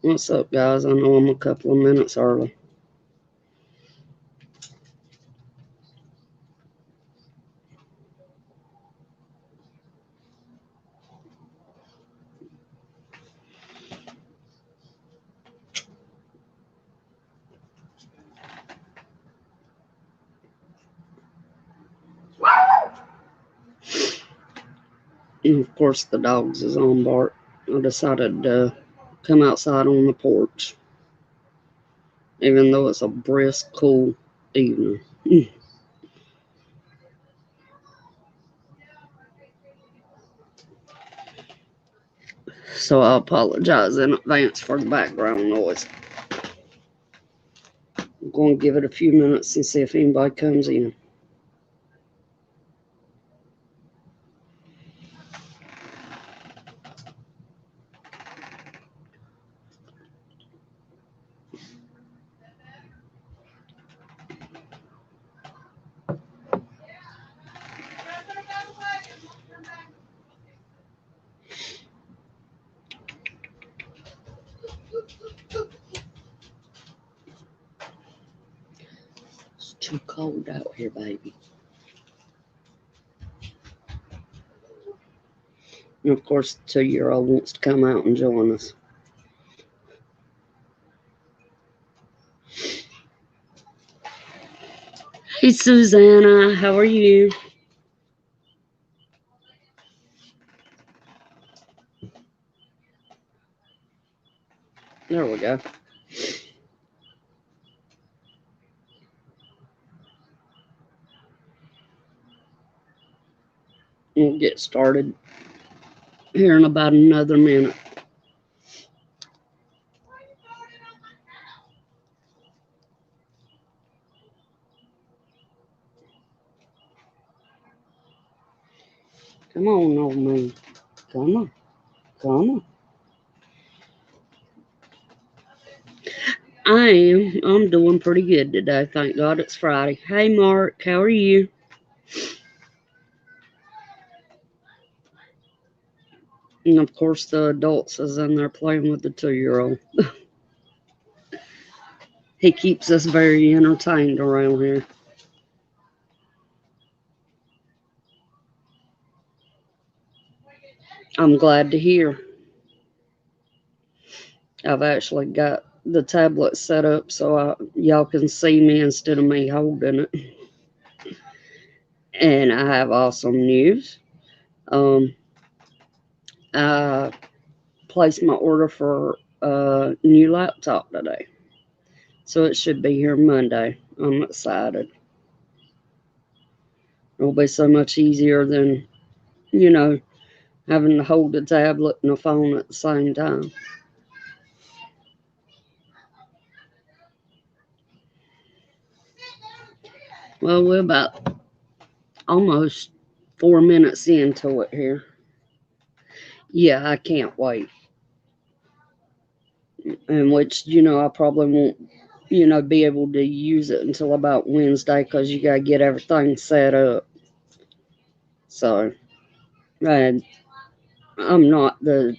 What's up, guys? I know I'm a couple of minutes early. And of course, the dogs is on bark. I decided to come outside on the porch, even though it's a brisk, cool evening. So I apologize in advance for the background noise. I'm going to give it a few minutes and see if anybody comes in. It's too cold out here, baby. And of course, the 2-year-old wants to come out and join us. Hey, Susanna, how are you? There we go. We'll get started here in about another minute. Come on, old man. Come on. Come on. I am. I'm doing pretty good today. Thank God it's Friday. Hey, Mark. How are you? And of course, the adults is in there playing with the 2-year-old. He keeps us very entertained around here. I'm glad to hear. I've actually got the tablet set up so y'all can see me instead of me holding it. And I have awesome news. Um, I placed my order for a new laptop today. So it should be here Monday. I'm excited. It'll be so much easier than, you know, having to hold a tablet and a phone at the same time. Well, we're about almost 4 minutes into it here. Yeah, I can't wait. And which, I probably won't, be able to use it until about Wednesday because you got to get everything set up. So, and I'm not the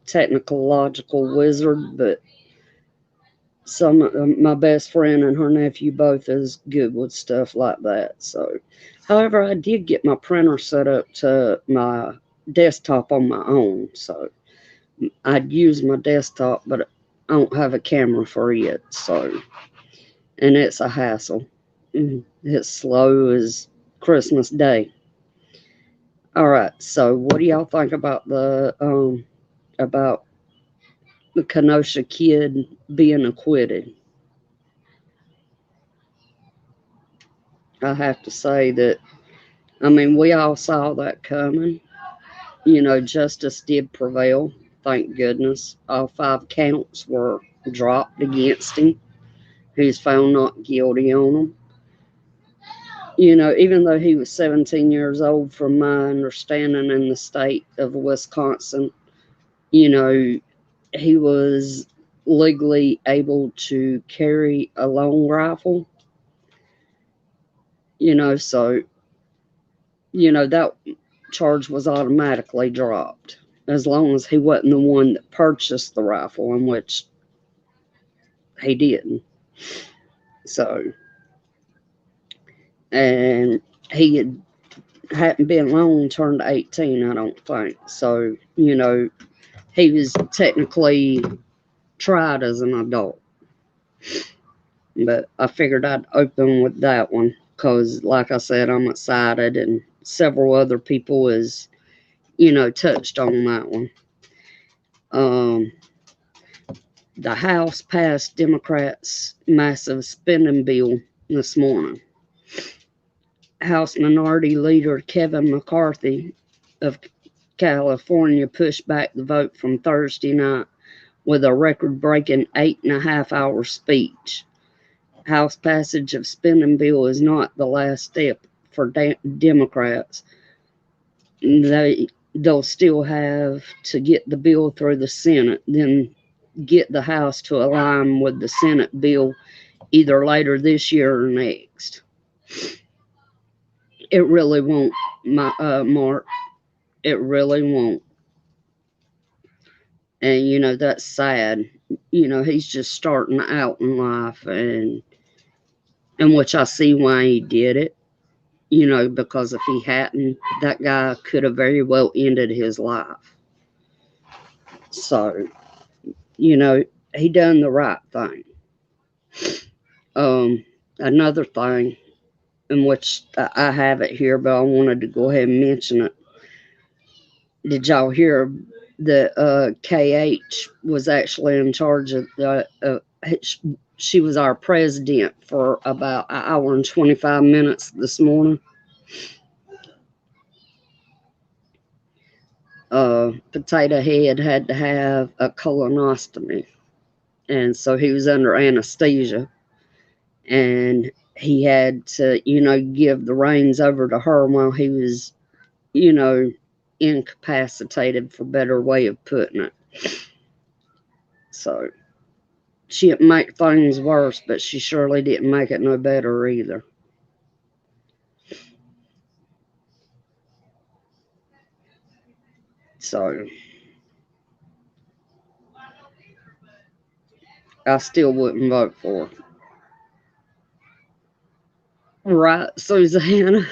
technological wizard, but some my best friend and her nephew both is good with stuff like that. So, however, I did get my printer set up to my desktop on my own. So I'd use my desktop, but I don't have a camera for it. So, and it's a hassle. It's slow as Christmas Day. All right. So, what do y'all think about the Kenosha kid being acquitted? I have to say that, I mean, we all saw that coming. Justice did prevail. Thank goodness. All 5 counts were dropped against him. He's found not guilty on them. Even though he was 17 years old, from my understanding, in the state of Wisconsin, you know, he was legally able to carry a long rifle, so, that charge was automatically dropped. as long as he wasn't the one that purchased the rifle, in which he didn't. So, and he hadn't been long turned 18, I don't think. So, he was technically tried as an adult. But I figured I'd open with that one because, like I said, I'm excited, and several other people has, touched on that one. The House passed Democrats' massive spending bill this morning. House Minority Leader Kevin McCarthy of California pushed back the vote from Thursday night with a record-breaking 8.5-hour speech. House passage of spending bill is not the last step for Democrats. They'll still have to get the bill through the Senate, then get the House to align with the Senate bill either later this year or next. It really won't, Mark. It really won't. And, that's sad. He's just starting out in life, and which I see why he did it. Because if he hadn't, that guy could have very well ended his life. So, he done the right thing. Another thing, in which I have it here, but I wanted to go ahead and mention it. Did y'all hear that KH was actually in charge of she was our president for about an hour and 25 minutes this morning? Potato Head had to have a colonostomy, and so he was under anesthesia, and he had to, give the reins over to her while he was, incapacitated, for a better way of putting it. So she didn't make things worse, but she surely didn't make it no better either. So I still wouldn't vote for her. Right, Susanna?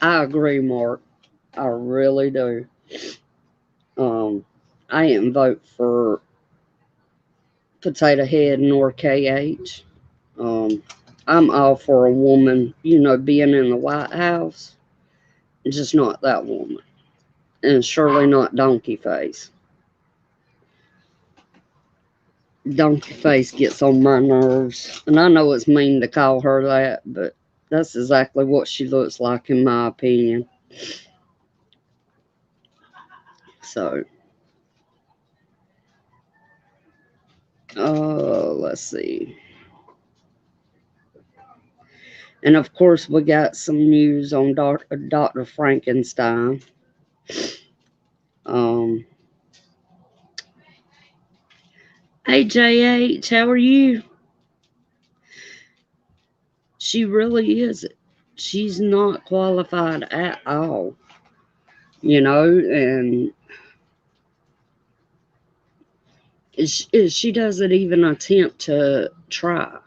I agree, Mark. I really do. I didn't vote for Potato Head nor KH. I'm all for a woman, being in the White House. Just not that woman. And surely not Donkey Face. Donkey Face gets on my nerves. And I know it's mean to call her that, but that's exactly what she looks like, in my opinion. So, let's see. And of course, we got some news on Dr. Frankenstein. Hey, JH, how are you? She really is. She's not qualified at all. And she doesn't even attempt to try.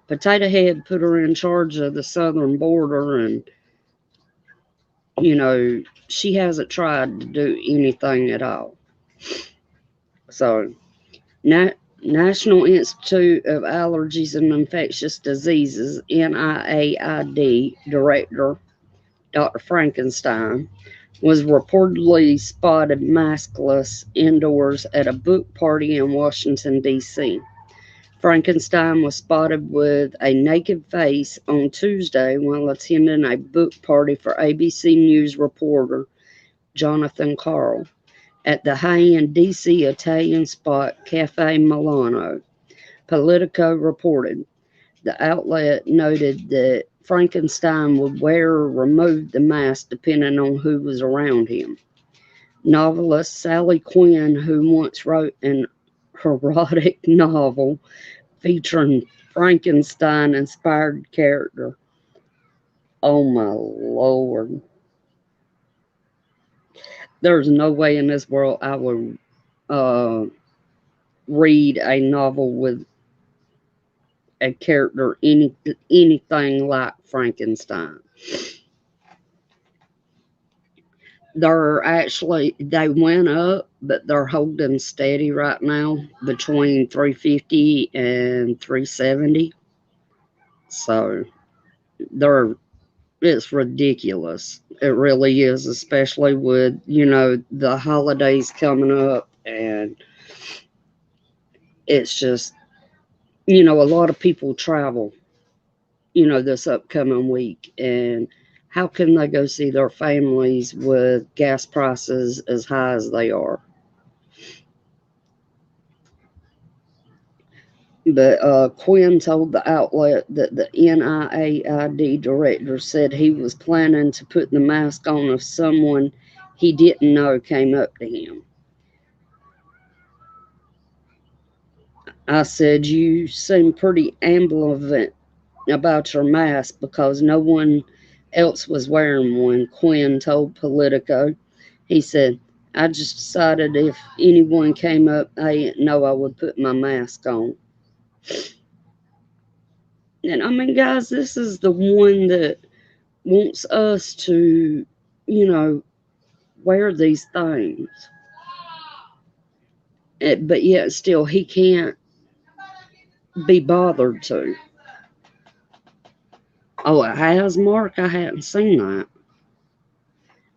Potato Head put her in charge of the southern border, and she hasn't tried to do anything at all. So, National Institute of Allergies and Infectious Diseases, NIAID director Dr. Frankenstein was reportedly spotted maskless indoors at a book party in Washington, D.C. Frankenstein was spotted with a naked face on Tuesday while attending a book party for ABC News reporter Jonathan Karl at the high-end D.C. Italian spot Cafe Milano. Politico reported. The outlet noted that Frankenstein would wear or remove the mask depending on who was around him. Novelist Sally Quinn, who once wrote an erotic novel featuring Frankenstein-inspired character, Oh my Lord. There's no way in this world I would uh, read a novel with a character anything like Frankenstein. They went up, but they're holding steady right now between 350 and 370. So they're it's ridiculous. It really is, especially with, the holidays coming up, and it's just, a lot of people travel, this upcoming week, and how can they go see their families with gas prices as high as they are? But Quinn told the outlet that the NIAID director said he was planning to put the mask on if someone he didn't know came up to him. I said, "You seem pretty ambivalent about your mask because no one else was wearing one," Quinn told Politico. He said, "I just decided if anyone came up I didn't know, I would put my mask on." And I mean, guys, this is the one that wants us to, you know, wear these things. But yet still he can't be bothered to. Oh, it has, Mark? I hadn't seen that.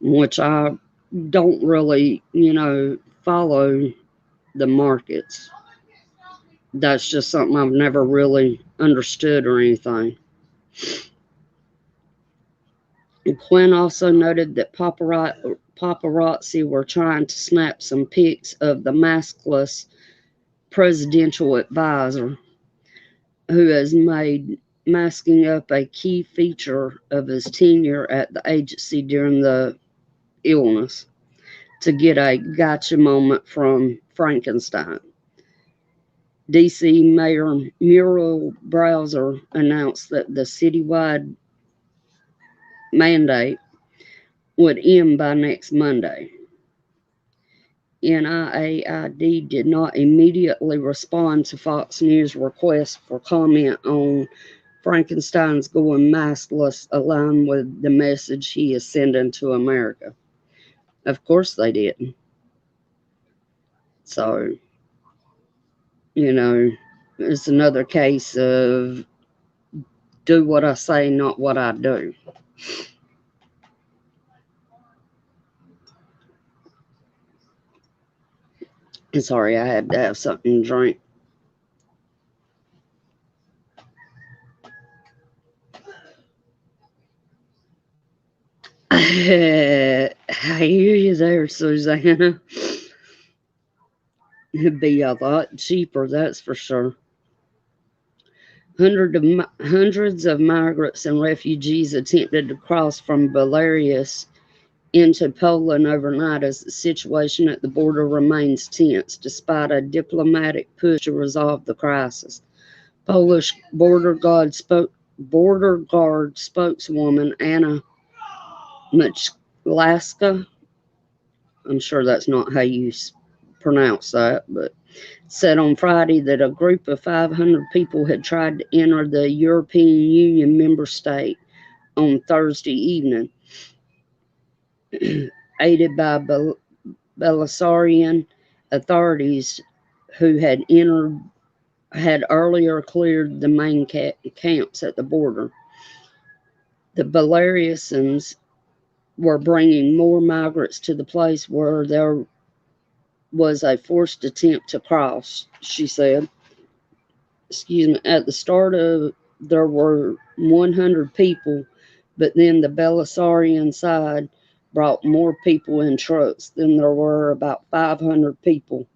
Which I don't really, follow the markets. That's just something I've never really understood or anything. And Quinn also noted that paparazzi were trying to snap some pics of the maskless presidential advisor, who has made masking up a key feature of his tenure at the agency during the illness, to get a gotcha moment from Frankenstein. DC Mayor Muriel Bowser announced that the citywide mandate would end by next Monday. NIAID did not immediately respond to Fox News' request for comment on Frankenstein's going maskless, aligned with the message he is sending to America. Of course they didn't. So, it's another case of do what I say, not what I do. Sorry, I had to have something to drink. I hear you there, Susanna. It'd be a lot cheaper, that's for sure. Hundreds of migrants and refugees attempted to cross from Belarus into Poland overnight as the situation at the border remains tense despite a diplomatic push to resolve the crisis. Polish border guard spokeswoman Anna Michlaska, I'm sure that's not how you pronounce that, but said on Friday that a group of 500 people had tried to enter the European Union member state on Thursday evening, aided by Belarusian authorities who had earlier cleared the main camps at the border. The Belarusians were bringing more migrants to the place where there was a forced attempt to cross, she said. Excuse me. At the start there were 100 people, but then the Belarusian side brought more people in trucks. Then there were about 500 people.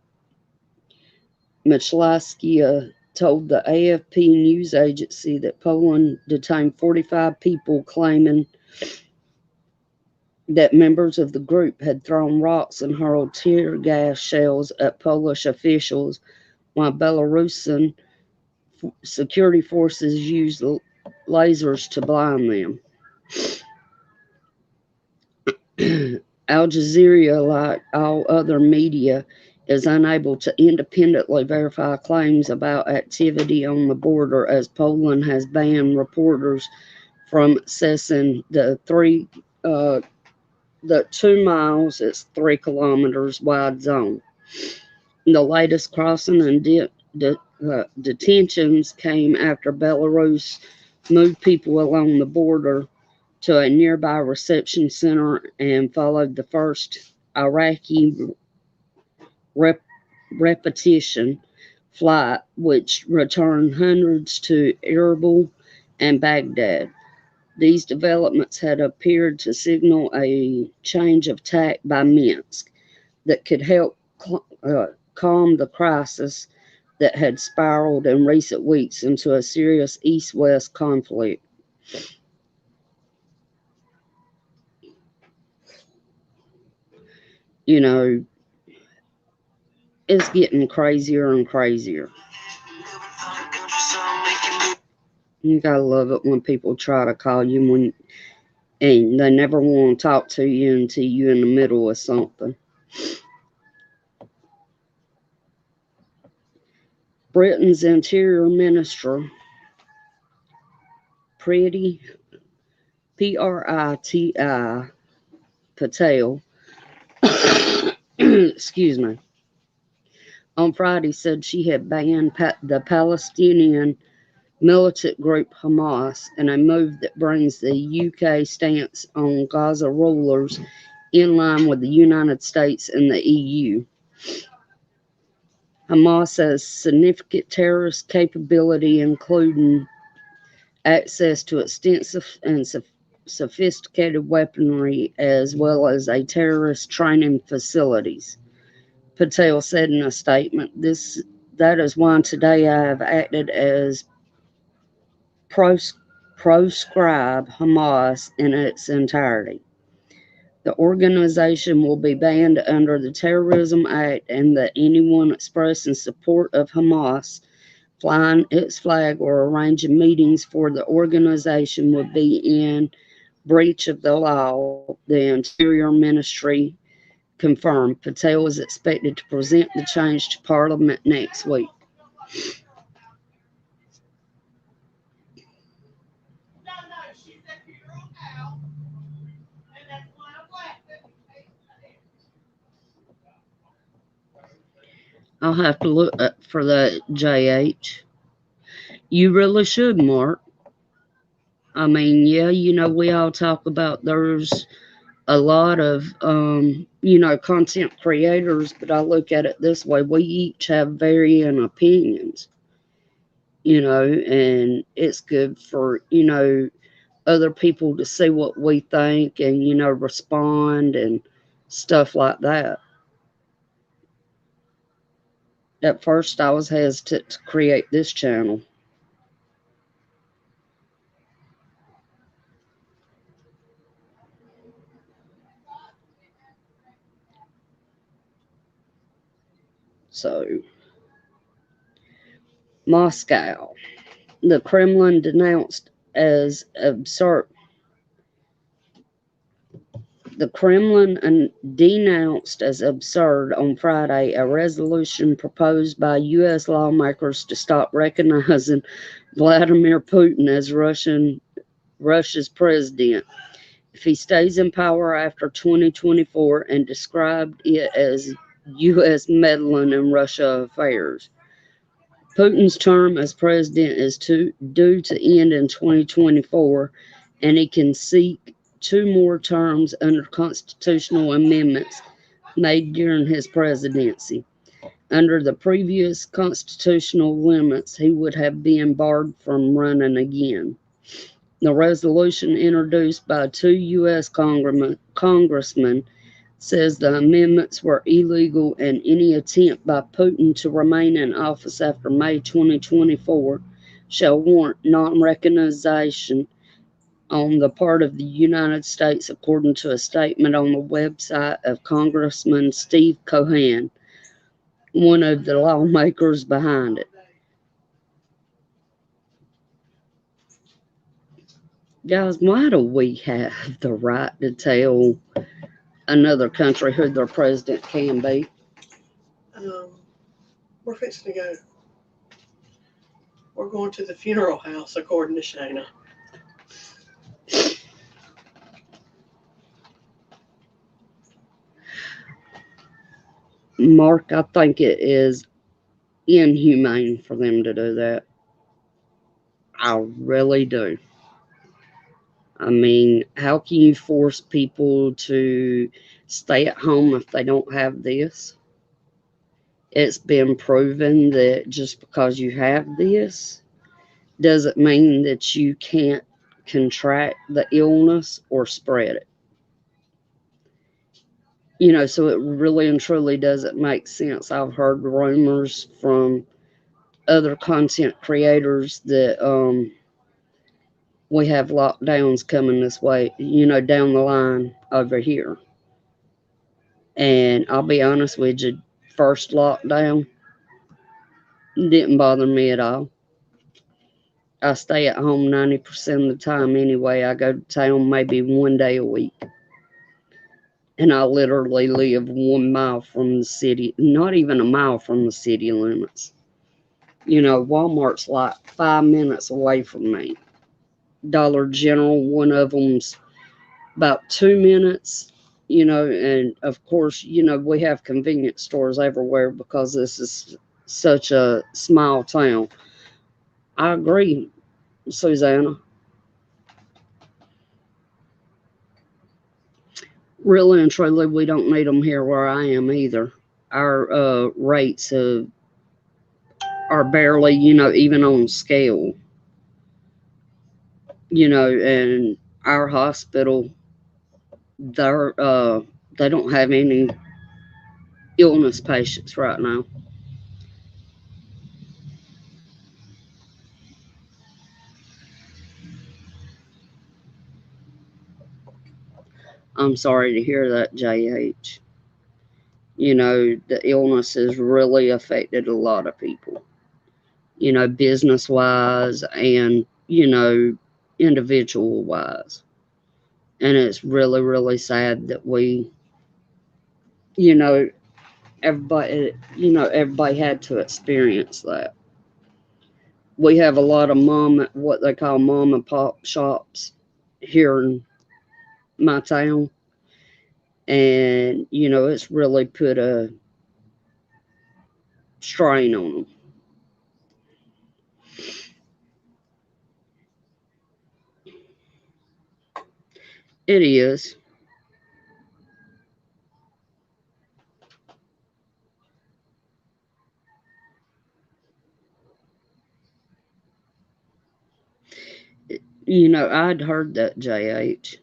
Michlaska told the AFP news agency that Poland detained 45 people, claiming that members of the group had thrown rocks and hurled tear gas shells at Polish officials, while Belarusian security forces used lasers to blind them. Al Jazeera, like all other media, is unable to independently verify claims about activity on the border, as Poland has banned reporters from accessing the 2 miles, it's 3 kilometers wide zone. The latest crossing and detentions came after Belarus moved people along the border to a nearby reception center and followed the first Iraqi rep- repetition flight, which returned hundreds to Erbil and Baghdad. These developments had appeared to signal a change of tack by Minsk that could help calm the crisis that had spiraled in recent weeks into a serious east west conflict. You know, it's getting crazier and crazier. You gotta love it when people try to call you and they never want to talk to you until you're in the middle of something. Britain's Interior Minister, Priti Priti Patel, excuse me, on Friday said she had banned the Palestinian militant group Hamas in a move that brings the UK stance on Gaza rulers in line with the United States and the EU. Hamas has significant terrorist capability, including access to extensive and sophisticated weaponry, as well as a terrorist training facilities. Patel said in a statement, that is why today I have acted as proscribe Hamas in its entirety. The organization will be banned under the Terrorism Act, and that anyone expressing support of Hamas, flying its flag, or arranging meetings for the organization would be in breach of the law, the Interior Ministry confirmed. Patel is expected to present the change to Parliament next week. I'll have to look up for that, JH. You really should, Mark. I mean, yeah, we all talk about there's a lot of, content creators, but I look at it this way. We each have varying opinions, and it's good for, other people to see what we think and, respond and stuff like that. At first, I was hesitant to create this channel. So, Moscow. The Kremlin denounced as absurd. The Kremlin denounced as absurd on Friday a resolution proposed by U.S. lawmakers to stop recognizing Vladimir Putin as Russia's president if he stays in power after 2024, and described it as U.S. meddling in Russia affairs. Putin's term as president is due to end in 2024, and he can seek 2 more terms under constitutional amendments made during his presidency. Under the previous constitutional limits, he would have been barred from running again. The resolution, introduced by 2 U.S. congressmen, says the amendments were illegal, and any attempt by Putin to remain in office after May 2024 shall warrant non-recognition on the part of the United States, according to a statement on the website of Congressman Steve Cohen, one of the lawmakers behind it. Guys, why do we have the right to tell another country who their president can be? We're fixing to go. We're going to the funeral house, according to Shayna. Mark, I think it is inhumane for them to do that. I really do. I mean, how can you force people to stay at home if they don't have this? It's been proven that just because you have this doesn't mean that you can't contract the illness or spread it. So it really and truly doesn't make sense. I've heard rumors from other content creators that we have lockdowns coming this way, down the line over here. And I'll be honest with you, first lockdown didn't bother me at all. I stay at home 90% of the time anyway. I go to town maybe one day a week. And I literally live 1 mile from the city, not even a mile from the city limits. Walmart's like 5 minutes away from me. Dollar General, one of them's about 2 minutes, and of course, we have convenience stores everywhere because this is such a small town. I agree, Susanna. Really and truly, we don't need them here where I am either. Our rates are barely, even on scale, and our hospital, they're, they don't have any illness patients right now. I'm sorry to hear that, JH. The illness has really affected a lot of people, business wise and, individual wise. And it's really, really sad that you know, everybody had to experience that. We have a lot of what they call mom and pop shops here in my town. And, it's really put a strain on them. It is. I'd heard that, JH,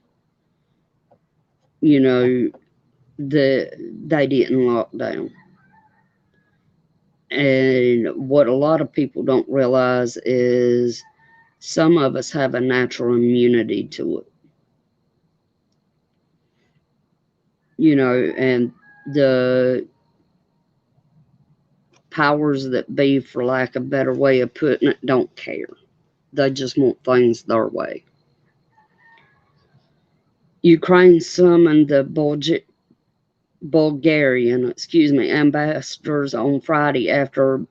that they didn't lock down. And what a lot of people don't realize is some of us have a natural immunity to it. And the powers that be, for lack of a better way of putting it, don't care. They just want things their way. Ukraine summoned the Bulgarian ambassadors on Friday after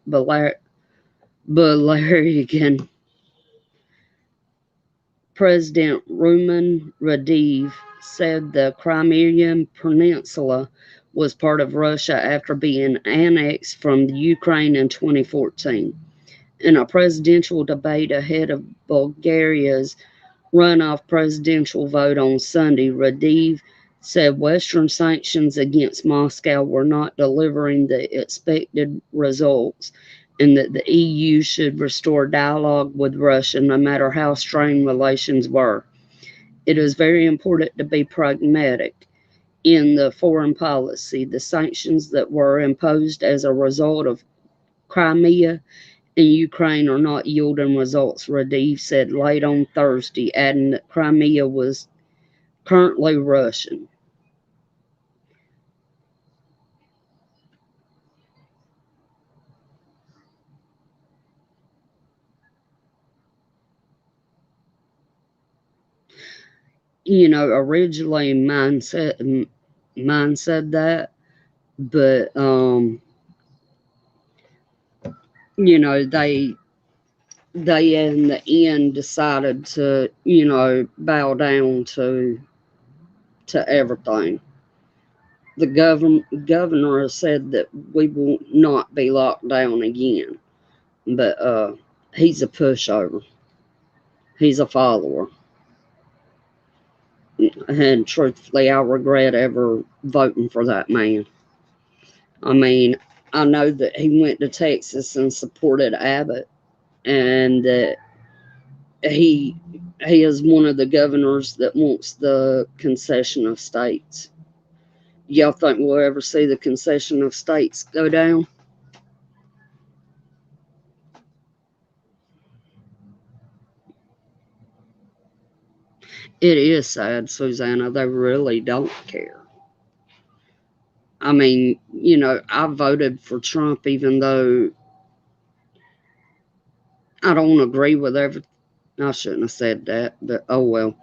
Bulgarian President Rumen Radev said the Crimean Peninsula was part of Russia after being annexed from Ukraine in 2014. In a presidential debate ahead of Bulgaria's runoff presidential vote on Sunday, Radev said Western sanctions against Moscow were not delivering the expected results and that the EU should restore dialogue with Russia no matter how strained relations were. It is very important to be pragmatic in the foreign policy. The sanctions that were imposed as a result of Crimea and Ukraine are not yielding results, Radev said late on Thursday, adding that Crimea was currently Russian. Originally mine said that, but they in the end decided to, bow down to everything. The governor has said that we will not be locked down again, but he's a pushover. He's a follower. And truthfully, I regret ever voting for that man. I mean, I know that he went to Texas and supported Abbott, and that he is one of the governors that wants the concession of states. Y'all think we'll ever see the concession of states go down? It is sad, Susanna. They really don't care. I mean, I voted for Trump even though I don't agree with everything. I shouldn't have said that, but oh well.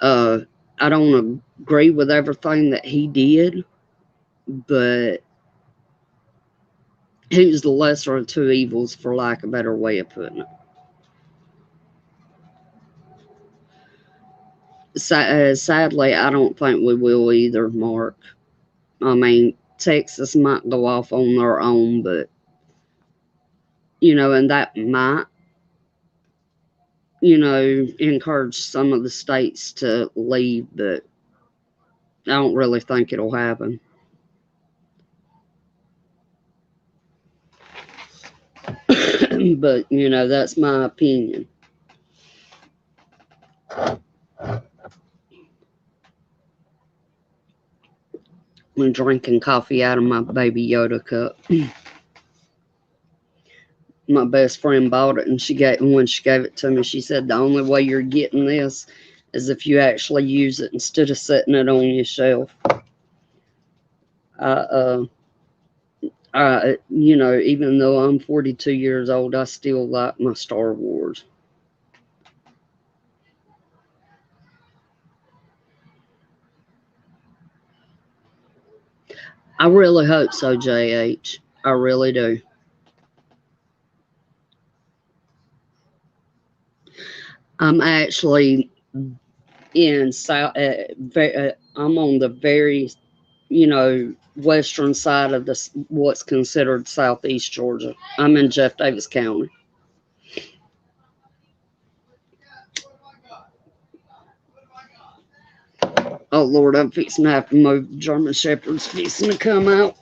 Uh, I don't agree with everything that he did, but he was the lesser of two evils, for lack of a better way of putting it. Sadly, I don't think we will either, Mark. I mean, Texas might go off on their own, but, and that might, encourage some of the states to leave, but I don't really think it'll happen. But, that's my opinion. I'm drinking coffee out of my Baby Yoda cup. My best friend bought it, and when she gave it to me, she said the only way you're getting this is if you actually use it instead of setting it on your shelf. Even though I'm 42 years old, I still like my Star Wars. I really hope so, JH. I really do. I'm actually in South. I'm on the very, western side of what's considered Southeast Georgia. I'm in Jeff Davis County. Oh Lord, I'm fixing to have to move. German Shepherd's fixing to come out.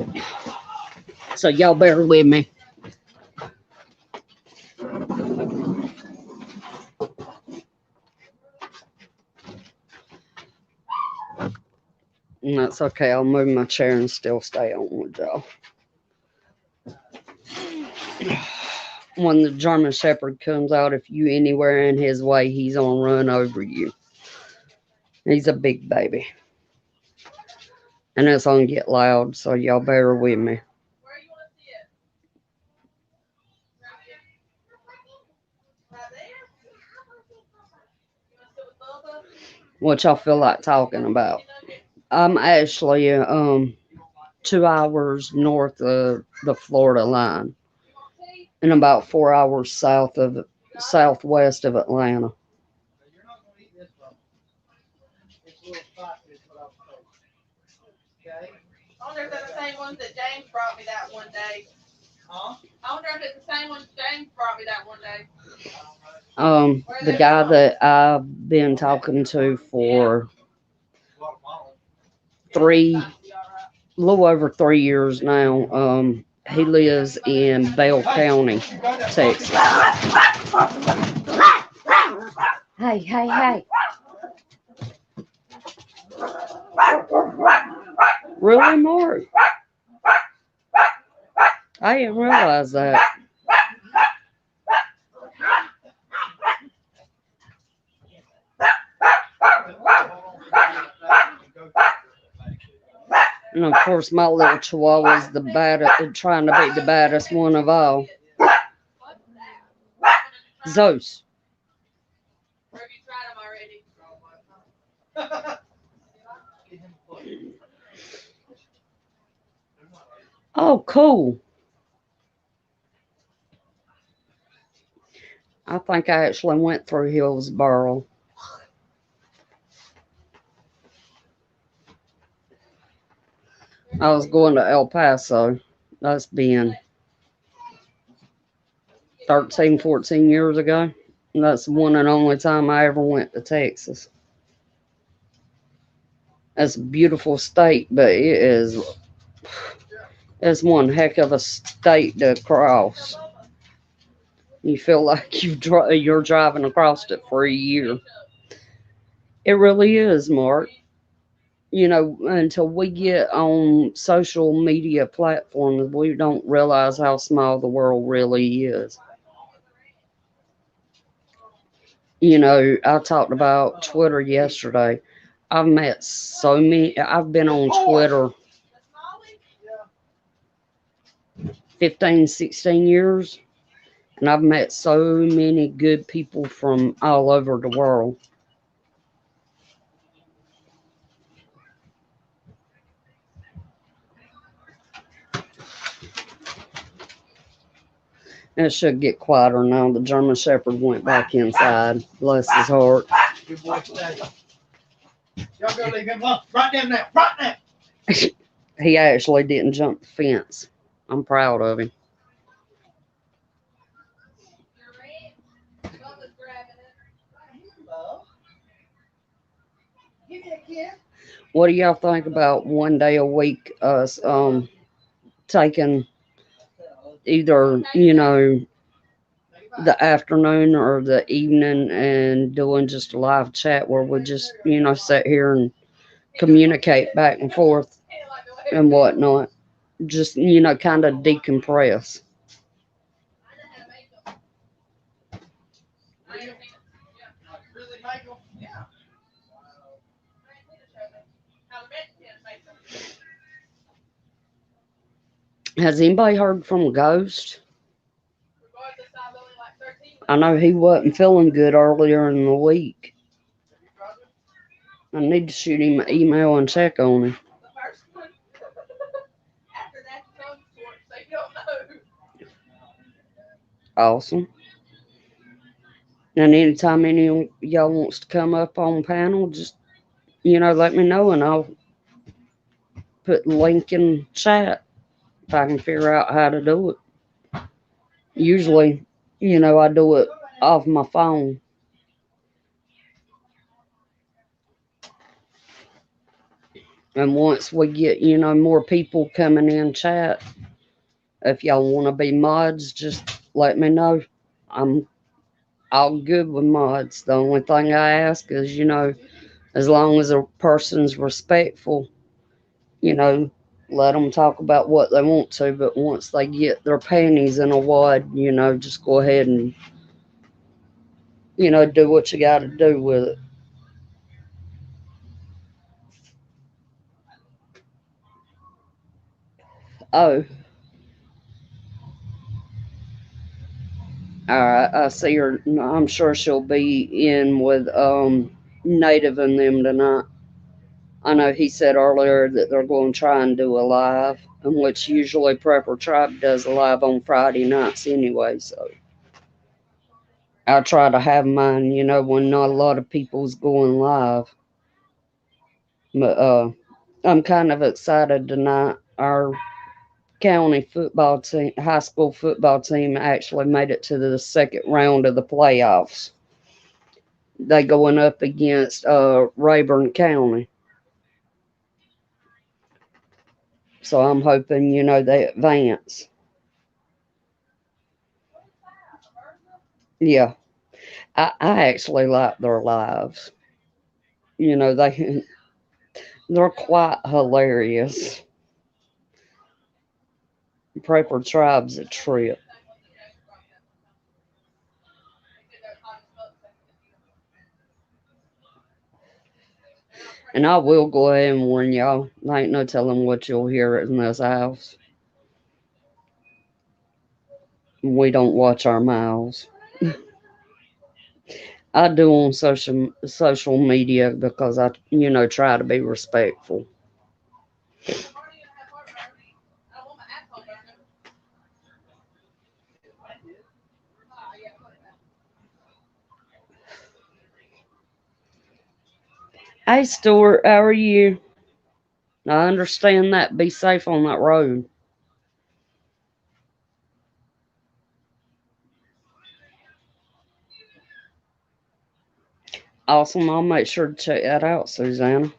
So y'all bear with me. And that's okay. I'll move my chair and still stay on with y'all. When the German Shepherd comes out, if you anywhere in his way, he's gonna run over you. He's a big baby. And it's gonna get loud, so y'all bear with me. What y'all feel like talking about? I'm actually 2 hours north of the Florida line and about 4 hours southwest of Atlanta. I wonder if they're the same ones that James brought me that one day. Huh? I wonder if it's the same ones James brought me that one day. The guy that I've been talking to for a little over 3 years now, he lives in Bell County, Texas. Hey, hey, hey. Really, Mark? I didn't realize that. And of course, my little chihuahua is the baddest, trying to be the baddest one of all. Zeus. Or have you tried them already? Oh, cool. I think I actually went through Hillsboro. I was going to El Paso. That's been 13, 14 years ago. And that's the one and only time I ever went to Texas. It's a beautiful state, but it's one heck of a state to cross. You feel like you're driving across it for a year. It really is, Mark. You know, until we get on social media platforms, we don't realize how small the world really is. You know, I talked about Twitter yesterday. I've been on Twitter 15, 16 years, and I've met so many good people from all over the world. It should get quieter now. The German Shepherd went back inside. Bless his heart. Good boy today. Y'all go leave him alone. Right down now. Right now. He actually didn't jump the fence. I'm proud of him. Give me a kiss. What do y'all think about one day a week us taking either, the afternoon or the evening and doing just a live chat where we just, sit here and communicate back and forth and whatnot. Just, kind of decompress. Really, Michael? Yeah. Has anybody heard from Ghost? I know he wasn't feeling good earlier in the week. I need to shoot him an email and check on him. Awesome. And anytime any of y'all wants to come up on panel, just, let me know and I'll put the link in chat if I can figure out how to do it. Usually, I do it off my phone. And once we get, more people coming in chat, if y'all want to be mods, just let me know. I'm all good with mods. The only thing I ask is, as long as a person's respectful, let them talk about what they want to. But once they get their panties in a wad, just go ahead and, do what you got to do with it. Oh, all right. I see her. I'm sure she'll be in with Native and them tonight. I know he said earlier that they're going to try and do a live, in which usually Prepper Tribe does a live on Friday nights anyway. So I try to have mine, when not a lot of people's going live. But I'm kind of excited tonight. Our county football team, high school football team, actually made it to the second round of the playoffs. They going up against Rayburn County. So I'm hoping, they advance. Yeah. I actually like their lives. They're quite hilarious. Prepper Tribe's a trip. And I will go ahead and warn y'all, there ain't no telling what you'll hear in this house. We don't watch our mouths. I do on social media because I, try to be respectful. Hey, Stuart, how are you? I understand that. Be safe on that road. Awesome. I'll make sure to check that out, Susanna.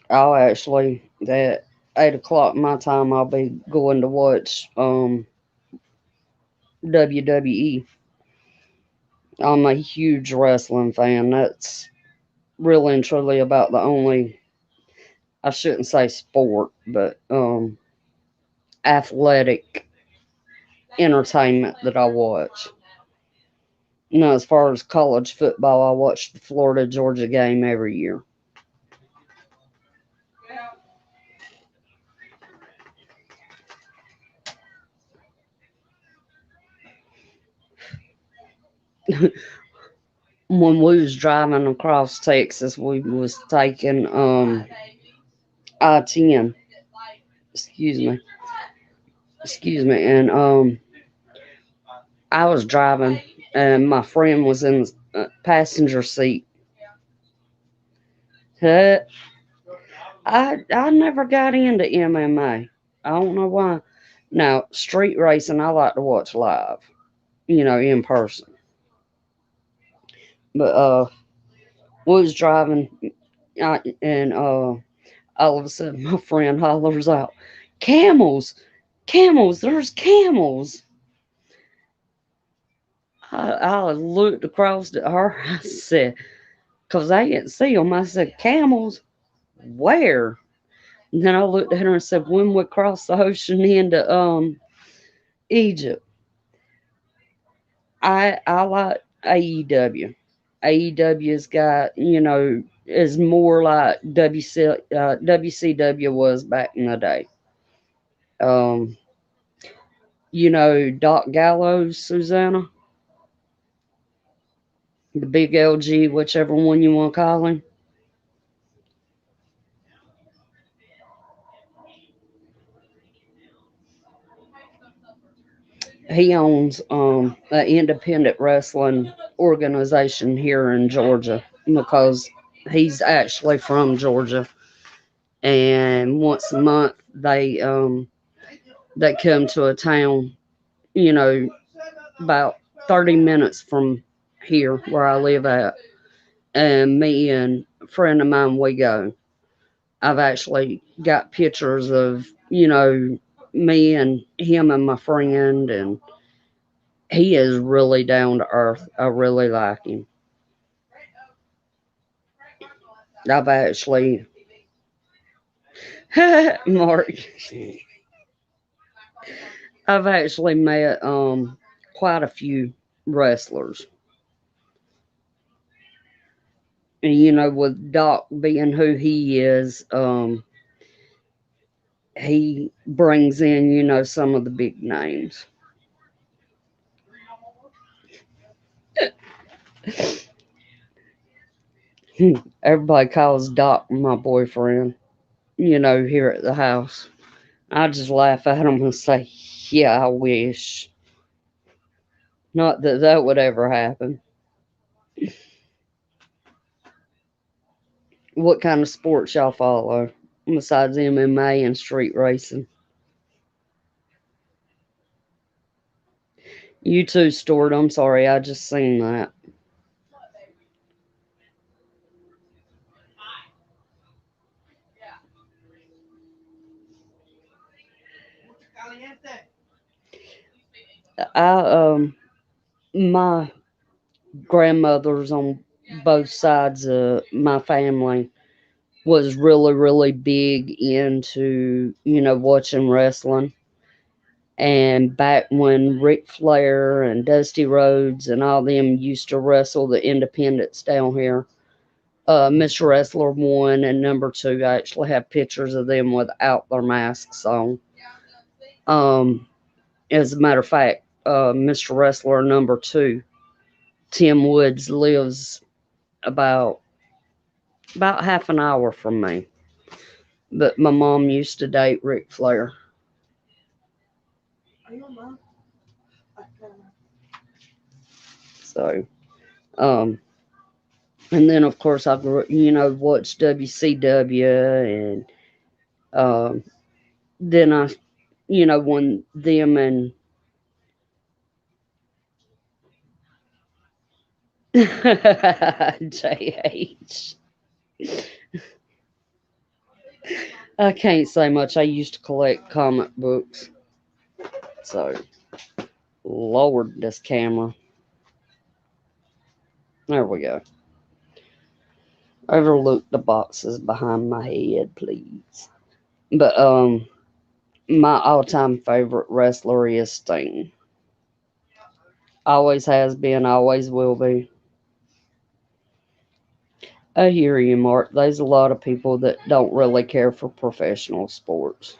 I'll actually, at 8 o'clock my time, I'll be going to watch WWE. I'm a huge wrestling fan. That's really and truly about the only, I shouldn't say sport, but athletic entertainment that I watch. Now, as far as college football, I watch the Florida Georgia game every year. When we was driving across Texas, we was taking I-10. Excuse me. Excuse me. And I was driving, and my friend was in the passenger seat. Uh, I never got into MMA. I don't know why. Now, street racing, I like to watch live, in person. But we was driving, and all of a sudden my friend hollers out, "Camels! Camels! There's camels!" I looked across at her. I said, "Cause I didn't see them." I said, "Camels? Where?" And then I looked at her and said, "When we crossed the ocean into Egypt." I like AEW. AEW's got, is more like WCW was back in the day. Um, Doc Gallows, Susanna, the big LG, whichever one you want to call him. He owns an independent wrestling organization here in Georgia because he's actually from Georgia. And once a month they come to a town, you know, about 30 minutes from here where I live at. And me and a friend of mine, we go. I've actually got pictures of, me and him and my friend, and he is really down to earth. I really like him. I've actually, Mark, I've actually met quite a few wrestlers. And with Doc being who he is, he brings in, some of the big names. Everybody calls Doc my boyfriend, here at the house. I just laugh at him and say, "Yeah, I wish." Not that that would ever happen. What kind of sports y'all follow besides MMA and street racing? You too, Stuart. I'm sorry, I just seen that. I my grandmothers on both sides of my family was really, really big into, watching wrestling. And back when Ric Flair and Dusty Rhodes and all them used to wrestle the independents down here, Miss Wrestler 1 and number 2, I actually have pictures of them without their masks on. Um, As a matter of fact, Mr. Wrestler number 2, Tim Woods, lives about half an hour from me. But my mom used to date Ric Flair. Are you on mine? So, and then of course I grew, watched WCW, and then I, when them and JH. I can't say much. I used to collect comic books. So, lowered this camera. There we go. Overlook the boxes behind my head, please. But my all-time favorite wrestler is Sting. Always has been, always will be. I hear you, Mark. There's a lot of people that don't really care for professional sports.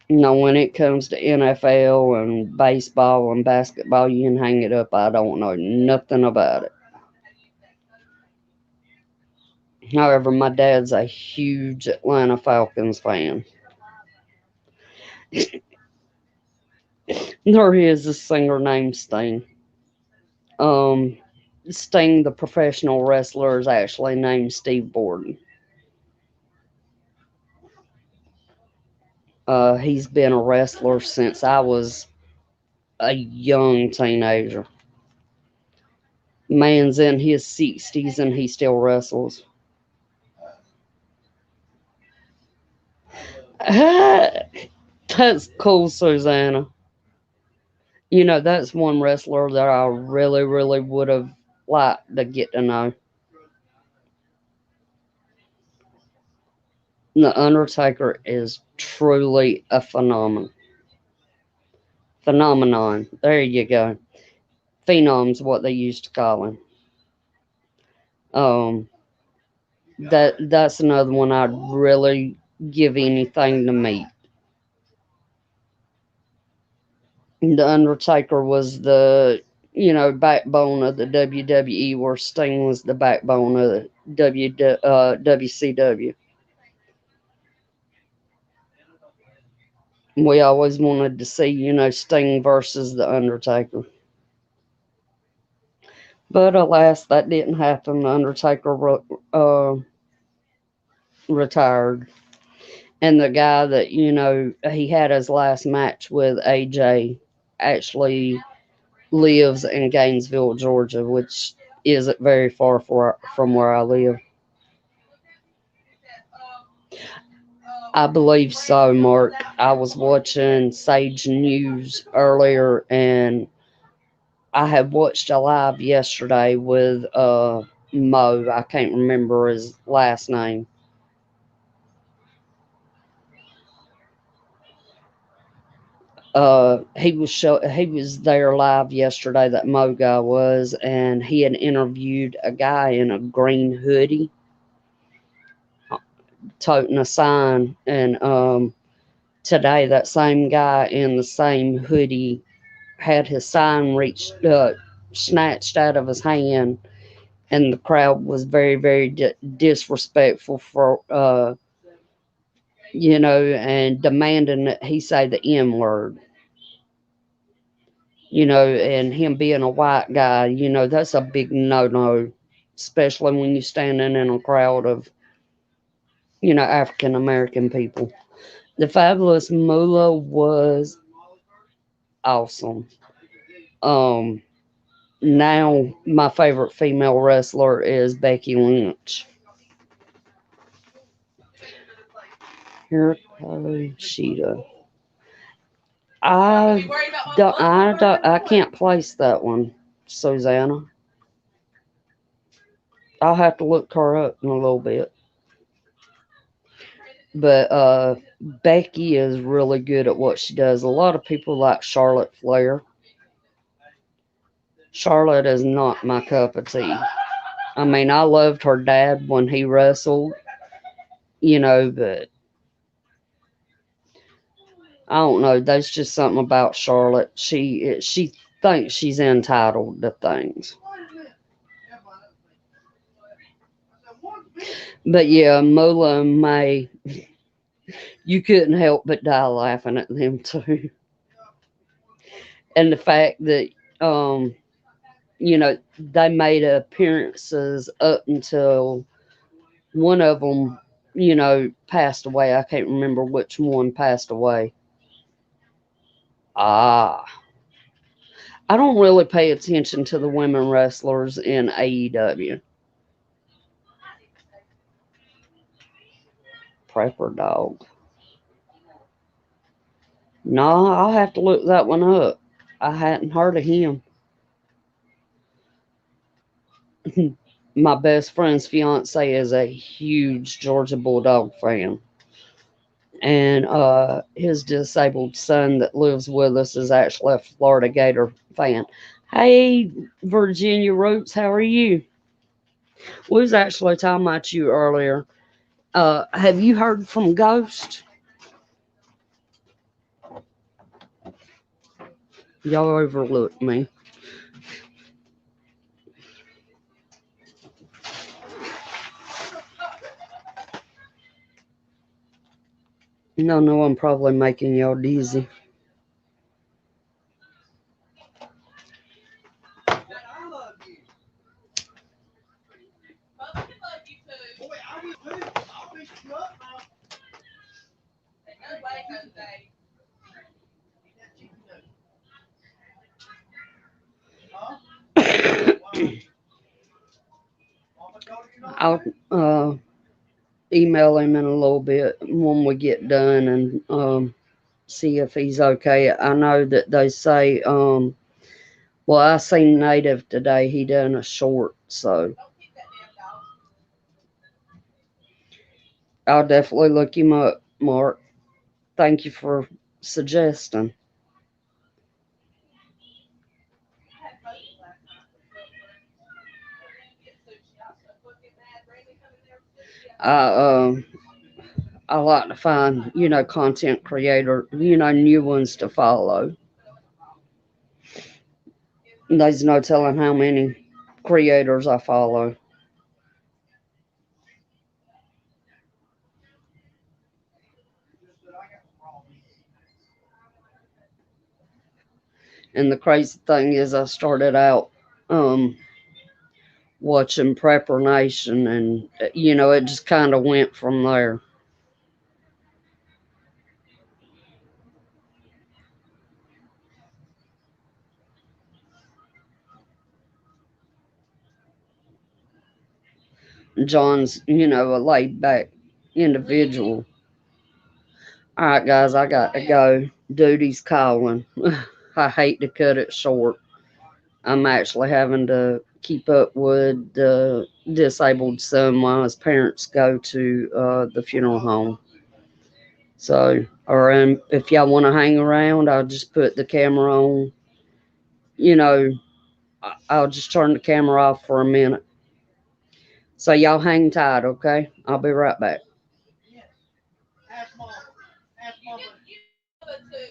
When it comes to NFL and baseball and basketball, you can hang it up. I don't know nothing about it. However, my dad's a huge Atlanta Falcons fan. There is a singer named Sting. Sting, the professional wrestler, is actually named Steve Borden. He's been a wrestler since I was a young teenager. Man's in his 60s and he still wrestles. That's cool, Susanna. That's one wrestler that I really, really would have liked to get to know. The Undertaker is truly a phenomenon. Phenomenon. There you go. Phenom's what they used to call him. That's another one I'd really give anything to meet. The Undertaker was the backbone of the WWE, where Sting was the backbone of the WCW. We always wanted to see, Sting versus the Undertaker. But alas, that didn't happen. The Undertaker retired. And the guy that, he had his last match with, AJ, actually lives in Gainesville, Georgia, which isn't very far from where I live. I believe so, Mark. I was watching Sage News earlier, and I had watched a live yesterday with Mo. I can't remember his last name. He was there live yesterday, that Mo guy was, and he had interviewed a guy in a green hoodie toting a sign, and today that same guy in the same hoodie had his sign snatched out of his hand, and the crowd was very, very disrespectful for and demanding that he say the M word. And him being a white guy, that's a big no-no, especially when you're standing in a crowd of, African American people. The Fabulous Moolah was awesome. Now my favorite female wrestler is Becky Lynch. Here comes Sheeta. I can't place that one, Susanna. I'll have to look her up in a little bit. But Becky is really good at what she does. A lot of people like Charlotte Flair. Charlotte is not my cup of tea. I mean, I loved her dad when he wrestled, but I don't know. There's just something about Charlotte. She thinks she's entitled to things. But yeah, Mola and May, you couldn't help but die laughing at them too. And the fact that they made appearances up until one of them, passed away. I can't remember which one passed away. Ah, I don't really pay attention to the women wrestlers in AEW. Prepper Dog. No, I'll have to look that one up. I hadn't heard of him. My best friend's fiance is a huge Georgia Bulldog fan. And his disabled son that lives with us is actually a Florida Gator fan. Hey, Virginia Roots, how are you? We was actually talking about you earlier. Have you heard from Ghost? Y'all overlooked me. No, I'm probably making y'all dizzy. Bubba can love you too. Boy, I will too. I'll beat you up now. No way, Jose. Eat that chicken nugget. Huh? Why? Mama told you not to? I'll email him in a little bit when we get done and see if he's okay. I know that they say, well, I seen Native today. He done a short, so Don't keep that damn dog. I'll definitely look him up, Mark. Thank you for suggesting. I had Moses last night. I didn't get sushi. I was so fucking mad. Randy come in there with sushi. I like to find, content creator, new ones to follow. There's no telling how many creators I follow. Just that I got some raw meat. And the crazy thing is, I started out watching Prepper Nation, and it just kind of went from there. John's, a laid back individual. All right, guys, I got to go. Duty's calling. I hate to cut it short. I'm actually having to keep up with the disabled son while his parents go to the funeral home. So, or if y'all want to hang around, I'll just put the camera on. I'll just turn the camera off for a minute. So y'all hang tight, okay? I'll be right back. Yes. Ask mama. Ask mama. You Bubba too.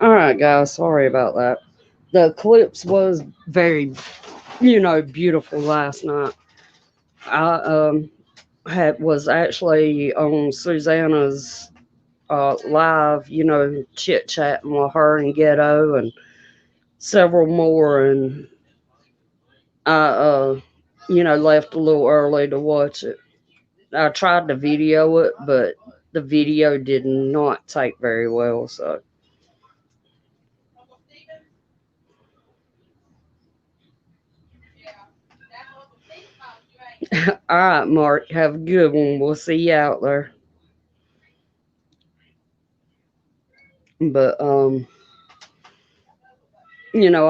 All right, guys. Sorry about that. The eclipse was very, beautiful last night. I was actually on Susanna's live, chit chatting with her and Ghetto and several more, and I left a little early to watch it. I tried to video it, but the video did not take very well. So, all right, Mark, have a good one. We'll see you out there. But I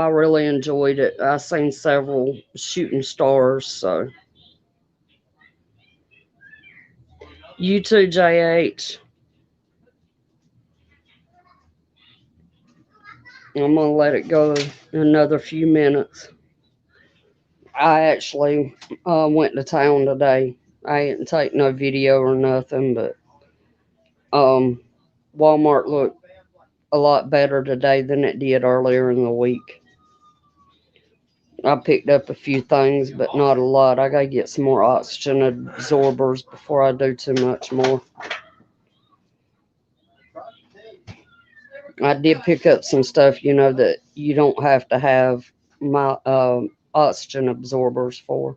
really enjoyed it. I seen several shooting stars. So, you too, JH. I'm gonna let it go another few minutes. I actually went to town today. I didn't take no video or nothing, but Walmart looked a lot better today than it did earlier in the week. I picked up a few things, but not a lot. I gotta get some more oxygen absorbers before I do too much more. I did pick up some stuff, that you don't have to have my oxygen absorbers for.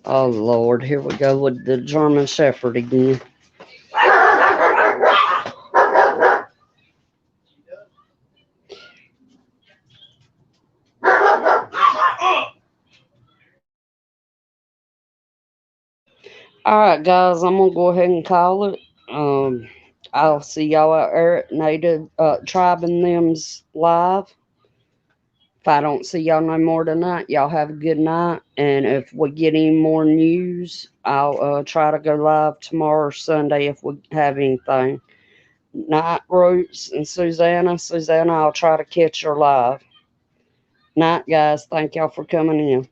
Oh Lord, here we go with the German Shepherd again. All right, guys, I'm gonna go ahead and call it. I'll see y'all out there at Native Tribe and Them's live. If I don't see y'all no more tonight, y'all have a good night. And if we get any more news, I'll try to go live tomorrow or Sunday if we have anything. Night, Roots and Susanna. Susanna, I'll try to catch her live. Night, guys. Thank y'all for coming in.